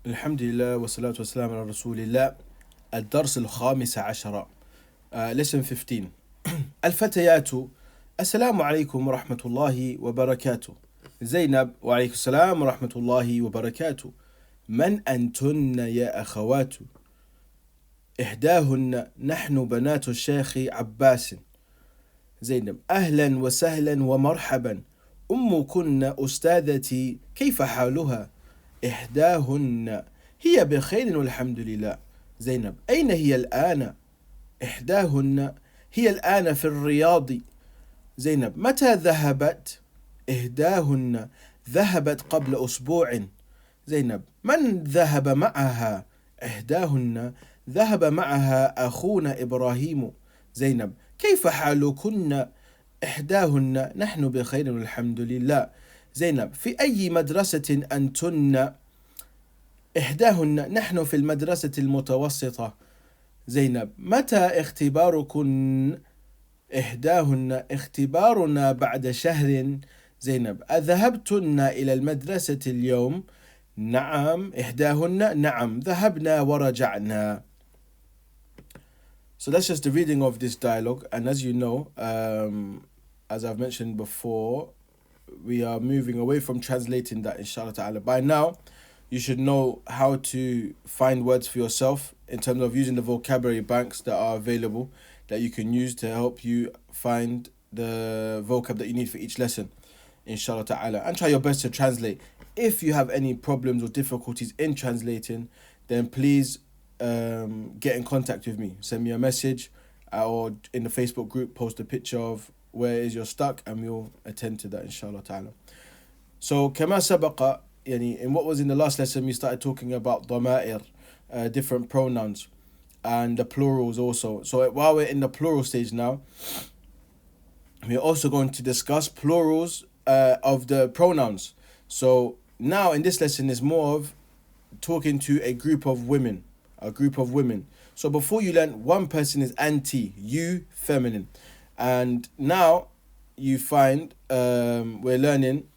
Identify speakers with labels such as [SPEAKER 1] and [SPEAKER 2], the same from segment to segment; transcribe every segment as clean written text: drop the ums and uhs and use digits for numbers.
[SPEAKER 1] الحمد لله والصلاة والسلام على رسول الله. الدرس الخامس عشر. Lesson 15. الفتيات. السلام عليكم ورحمة الله وبركاته. زينب: وعليكم السلام ورحمة الله وبركاته. من أنتن يا أخوات؟ إحداهن نحن بنات الشيخ عباس. زينب: أهلا وسهلا ومرحبا، أمكن أستاذتي، كيف حالها؟ إحداهن: هي بخير والحمد لله. زينب: أين هي الآن؟ إحداهن: هي الآن في الرياض. زينب: متى ذهبت؟ إحداهن: ذهبت قبل أسبوع. زينب: من ذهب معها؟ إحداهن: ذهب معها أخونا إبراهيم. زينب: كيف حالكن؟ إحداهن: نحن بخير والحمد لله. زينب: في أي مدرسة أنتن؟ إحداهن: نحن في المدرسة المتوسطة. زينب: متى اختباركن؟ إحداهن: اختبارنا بعد شهر. زينب: أذهبتن إلى المدرسة اليوم؟ نعم. إحداهن: نعم، ذهبنا ورجعنا. So that's just the reading of this dialogue, and as you know, as I've mentioned before, we are moving away from translating that, inshallah ta'ala. By now, you should know how to find words for yourself in terms of using the vocabulary banks that are available that you can use to help you find the vocab that you need for each lesson, inshallah ta'ala. And try your best to translate. If you have any problems or difficulties in translating, then please get in contact with me. Send me a message or in the Facebook group, post a picture of where is you're stuck, and we'll attend to that, inshallah ta'ala. So كما سبق, in what was in the last lesson, we started talking about ضمائر, different pronouns, and the plurals also. So while we're in the plural stage now, we're also going to discuss plurals of the pronouns. So now in this lesson is more of talking to a group of women. So before you learn, one person is anti, you feminine. And now you find we're learning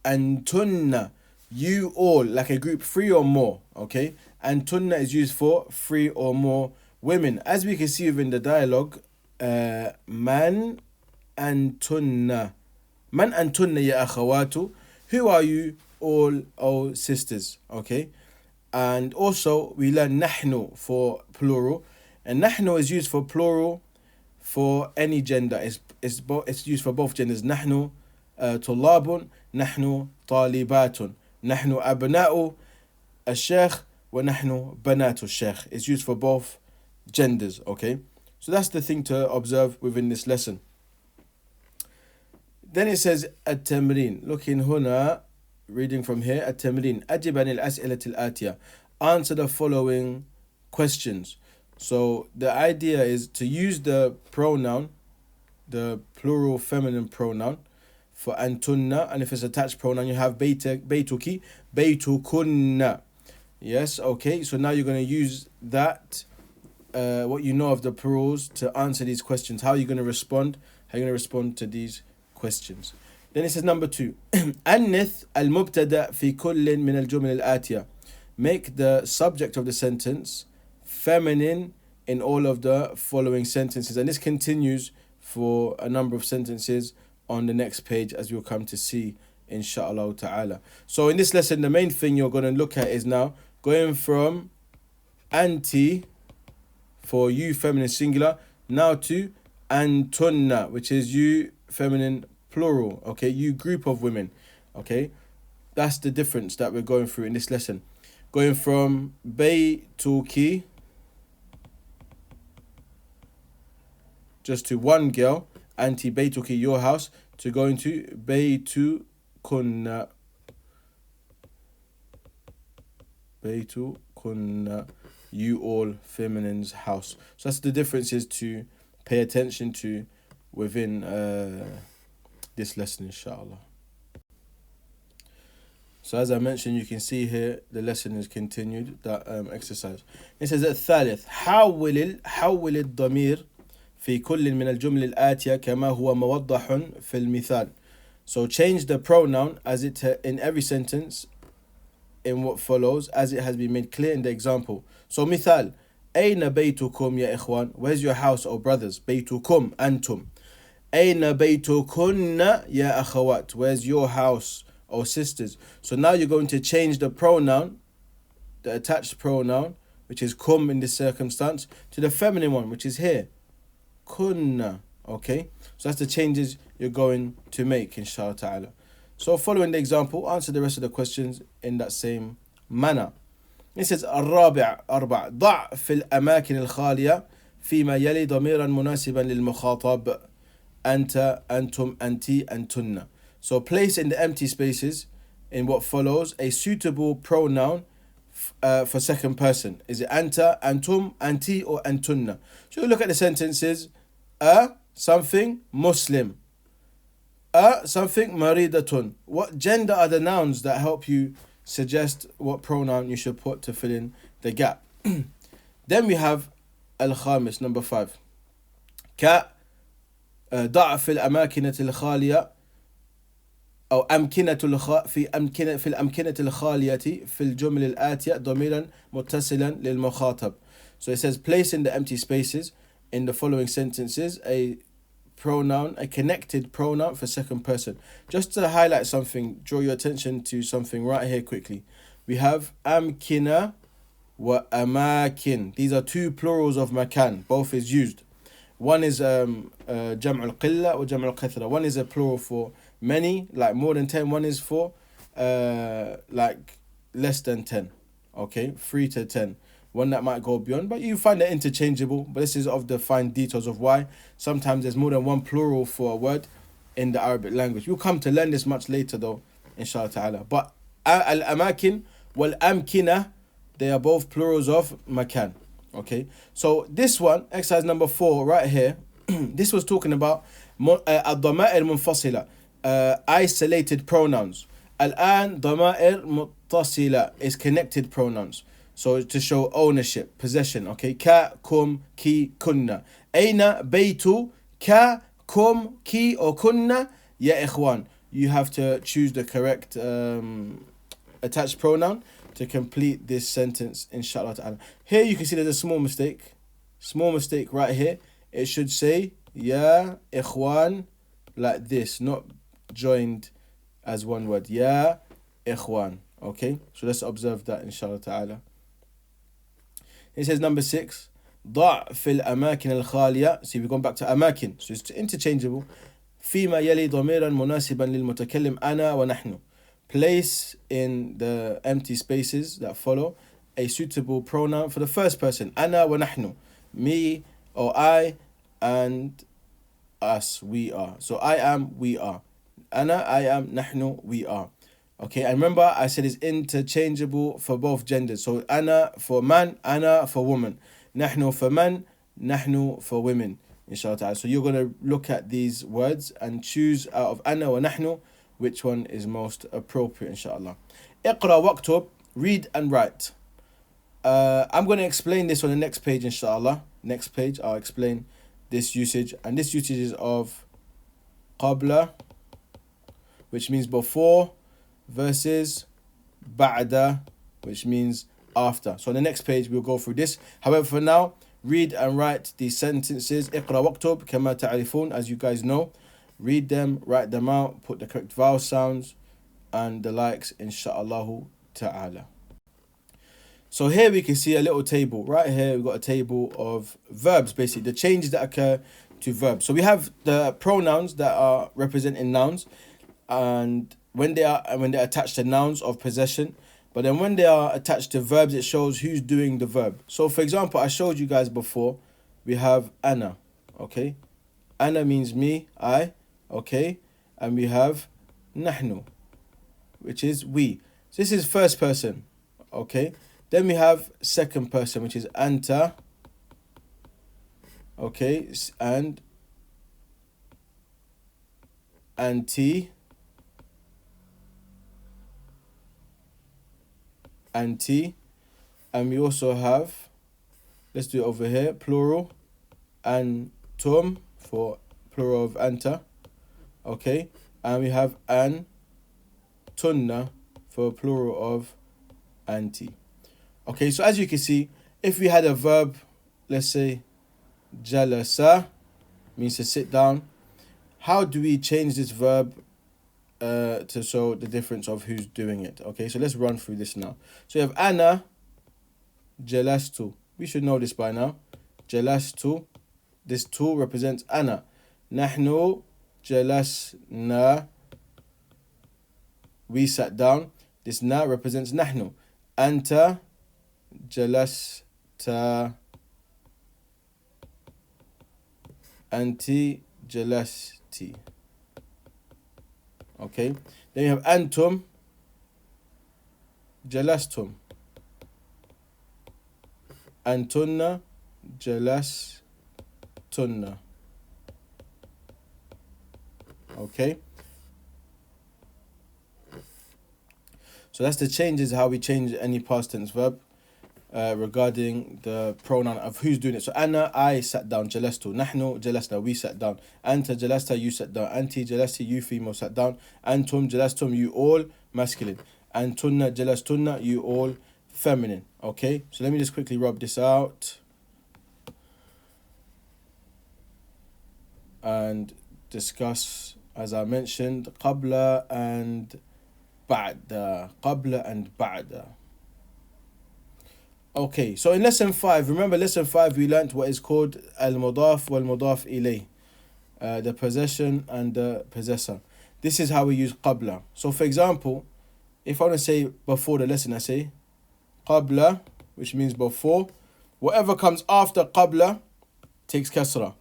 [SPEAKER 1] antunna, you all, like a group, 3 or more, okay? Antunna is used for 3 or more women. As we can see within the dialogue, man antunna ya akhawatu, who are you all, oh sisters, okay? And also we learn nahnu for plural, and nahnu is used for plural for any gender. It's used for both genders. نحن طلاب, نحن طالبات, نحن أبناء الشيخ, ونحن بنات الشيخ. It's used for both genders, okay? So that's the thing to observe within this lesson. Then it says التمرين. Looking هنا, reading from here, التمرين أجب عن الأسئلة الآتية. Answer the following questions. So the idea is to use the pronoun, the plural feminine pronoun for antunna, and if it's attached pronoun, you have beituki, beitukunna. Yes, okay. So now you're going to use that, what you know of the plurals, to answer these questions. How are you going to respond? How are you going to respond to these questions? Then it says number 2. أنث المبتدأ في كل من الجمل الآتية. Make the subject of the sentence feminine in all of the following sentences, and this continues for a number of sentences on the next page, as we'll come to see, inshallah ta'ala. So in this lesson, the main thing you're going to look at is now going from anti for you feminine singular, now to antunna, which is you feminine plural, okay, you group of women, okay? That's the difference that we're going through in this lesson, going from baytuki, just to one girl, anti baytuki, your house, to going to baytukunna, you all feminine's house. So that's the differences to pay attention to within this lesson, inshallah. So as I mentioned, you can see here the lesson is continued, that exercise. It says الثالث حول الضمير في كل من الجمل الآتية كما هو موضح في المثال. So change the pronoun as it in every sentence in what follows as it has been made clear in the example. So مثال أين بيتكم يا إخوان? Where's your house, O brothers? بيتكم أنتم. أين بيتكن يا أخوات? Where's your house, O sisters? So now you're going to change the pronoun, the attached pronoun, which is kum in this circumstance, to the feminine one, which is here, kunna. Okay, so that's the changes you're going to make, inshallah ta'ala. So following the example, answer the rest of the questions in that same manner. It says الرابع ضع في الأماكن الخالية فيما يلي ضميرا مناسبا للمخاطب أنت أنتم أنتي أنتن. So place in the empty spaces in what follows a suitable pronoun for second person. Is it anta, antum, anti, or antunna? So you look at the sentences. Something Muslim. Something maridatun. What gender are the nouns that help you suggest what pronoun you should put to fill in the gap? Then we have al-khamis, number 5. ك ضع في الأماكن الخالية أو في الأمكنة الخالية في الجمل الآتية ضميرا متصلا للمخاطب. So it says place in the empty spaces in the following sentences a pronoun, a connected pronoun for second person. Just to highlight something, draw your attention to something right here quickly. We have amkina wa amakin. These are two plurals of makan. Both is used. One is jam'ul qilla or jam'ul kathra. One is a plural for many, like more than 10. One is for like less than 10. Okay, 3 to 10. One that might go beyond, but you find it interchangeable. But this is of the fine details of why sometimes there's more than one plural for a word in the Arabic language. We'll come to learn this much later though, inshallah ta'ala. But al-amakin wal-amkina, they are both plurals of makan. Okay, so this one, exercise number 4 right here, this was talking about al-dama'ir munfasila, isolated pronouns. Al-an dama'ir muttasila is connected pronouns. So to show ownership, possession. Okay, ka, kum, ki, kunna. Aina baytu ka, kum, ki, or kunna ya ikhwan. You have to choose the correct attached pronoun to complete this sentence, inshallah ta'ala. Here you can see there's a small mistake. Small mistake right here. It should say ya ikhwan like this, not joined as one word. Ya ikhwan. Okay, so let's observe that, inshallah ta'ala. It says number 6. ضع في الأماكن الخالية. See, we're going back to أماكن. So it's interchangeable. فيما يلي ضميرا مناسبا للمتكلم أنا ونحن. Place in the empty spaces that follow a suitable pronoun for the first person. أنا ونحن. Me or I and us, we are. So I am, we are. أنا, I am, نحن, we are. Okay, and remember I said it's interchangeable for both genders. So ana for man, ana for woman. Nahnu for man, nahnu for women. Inshallah ta'ala. So you're going to look at these words and choose out of ana or nahnu which one is most appropriate, inshallah. Iqra waqtub, read and write. I'm going to explain this on the next page, inshallah. Next page, I'll explain this usage. And this usage is of qabla, which means before, versus ba'da, which means after. So on the next page we'll go through this. However, for now, read and write these sentences. اقرأ واكتب كما تعرفون, as you guys know. Read them, write them out, put the correct vowel sounds and the likes, insha'Allah ta'ala. So here we can see a little table. Right here we've got a table of verbs, basically the changes that occur to verbs. So we have the pronouns that are representing nouns, and when they're attached to nouns of possession, but then when they are attached to verbs, it shows who's doing the verb. So for example, I showed you guys before, we have ana, okay? Ana means me, I, okay? And we have nahnu, which is we. So this is first person, okay? Then we have second person, which is anta, okay? And anti, anti, and we also have, let's do it over here, plural, antum for plural of anta, okay, and we have antunna for plural of anti. Okay, so as you can see, if we had a verb, let's say jalasa, means to sit down. How do we change this verb to show the difference of who's doing it? Okay, so let's run through this now. So you have ana jalastu. We should know this by now. Jalastu. This tu represents ana. Nahnu jalasna. We sat down. This na represents nahnu. Anta jalasta. Anti jalasti. Okay. Then you have antum jalastum. Antunna jalastunna. Okay. So that's the changes, how we change any past tense verb regarding the pronoun of who's doing it. So ana, I sat down, jalastu. Nahnu jalasna, we sat down. Anta jalasta, you sat down. Anti jalasti, you female sat down. Antum jalastum, you all masculine. Antunna jalastunna, you all feminine. Okay, so let me just quickly rub this out and discuss, as I mentioned, qabla and ba'da. Qabla and ba'da. Okay, so in lesson 5, remember lesson 5 we learnt what is called al-mudaf wal-mudaf ilayh, the possession and the possessor. This is how we use qabla. So for example, if I want to say before the lesson, I say qabla, which means before. Whatever comes after qabla takes kasra.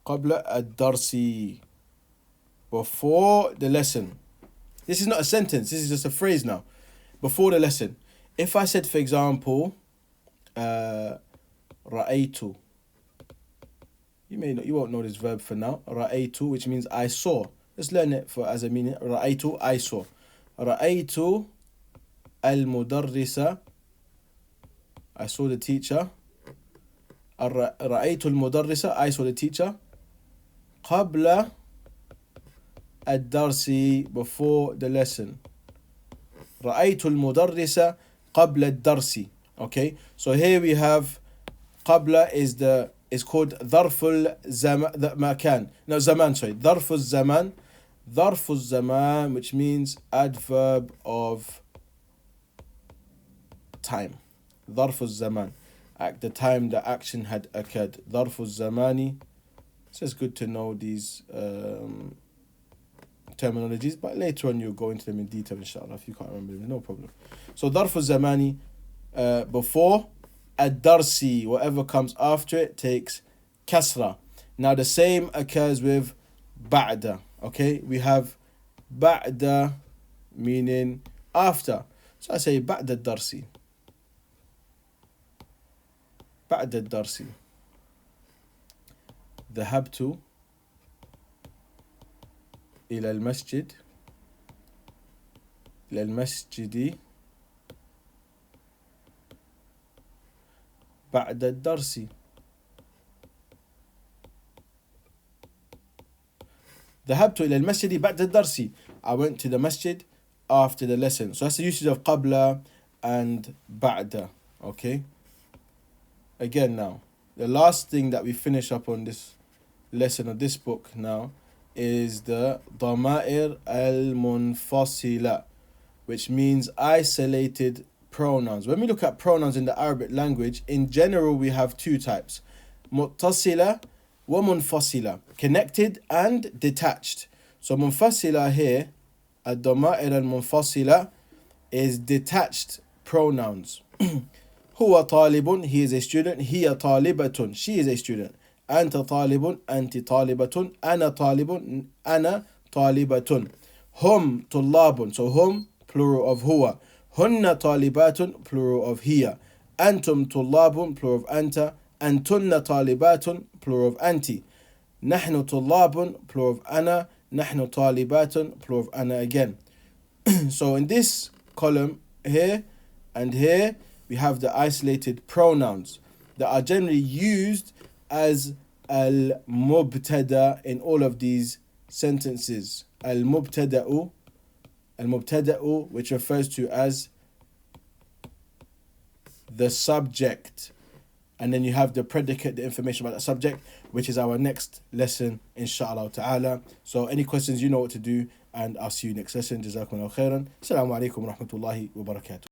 [SPEAKER 1] Qabla ad-darsi, before the lesson. This is not a sentence, this is just a phrase now. Before the lesson. If I said, for example, ra'aytu, you won't know this verb for now. Ra'aytu, which means I saw. Let's learn it for as a meaning. Ra'aytu, I saw. Ra'aytu al-mudarrisa, I saw the teacher. Ra'aytu al-mudarrisa, I saw the teacher. Qabla ad-darsi, before the lesson. Ra'aytu al-mudarrisa qabla ad-darsi. Okay, so here we have qabla is called dharful makan. No, zaman, sorry. Dharful zaman. Dharful zaman, which means adverb of time. Dharful zaman. At the time the action had occurred. Dharful zamani. So it's good to know these terminologies, but later on you'll go into them in detail, inshallah. If you can't remember them, no problem. So dharful zamani, before. Ad-darsi, whatever comes after it takes kasra. Now the same occurs with ba'da. Okay, we have ba'da meaning after. So I say ba'da ad-darsi. Ba'da ad-darsi. ذهبت إلى المسجد بعد الدرس. ذهبت إلى المسجد بعد الدرس. I went to the masjid after the lesson. So that's the usage of qabla and ba'da. Okay. Again now, the last thing that we finish up on this lesson of this book now is the ضمائر al-munfasila, which means isolated pronouns. When we look at pronouns in the Arabic language, in general we have two types: muttasila wa munfasila, connected and detached. So munfasila here, ad-dama'ir al-munfasila, is detached pronouns. Huwa talibun, he is a student. Hiya talibatun, she is a student. Anta talibun, anti talibatun. Ana talibun, ana talibatun. Hum tullabun, so hum plural of huwa. Hunna talibatun, plural of hiya. Antum tullabun, plural of anta. Antunna talibatun, plural of anti. Nahnu tullabun, plural of ana. Nahnu talibatun, plural of ana again. So in this column here and here, we have the isolated pronouns that are generally used as al-mubtada in all of these sentences. Al-mubtada'u, which refers to as the subject, and then you have the predicate, the information about the subject, which is our next lesson, inshallah ta'ala. So any questions, you know what to do, and I'll see you next lesson. Jazakumullahu khairan. Assalamu alaikum wa rahmatullahi wa barakatuh.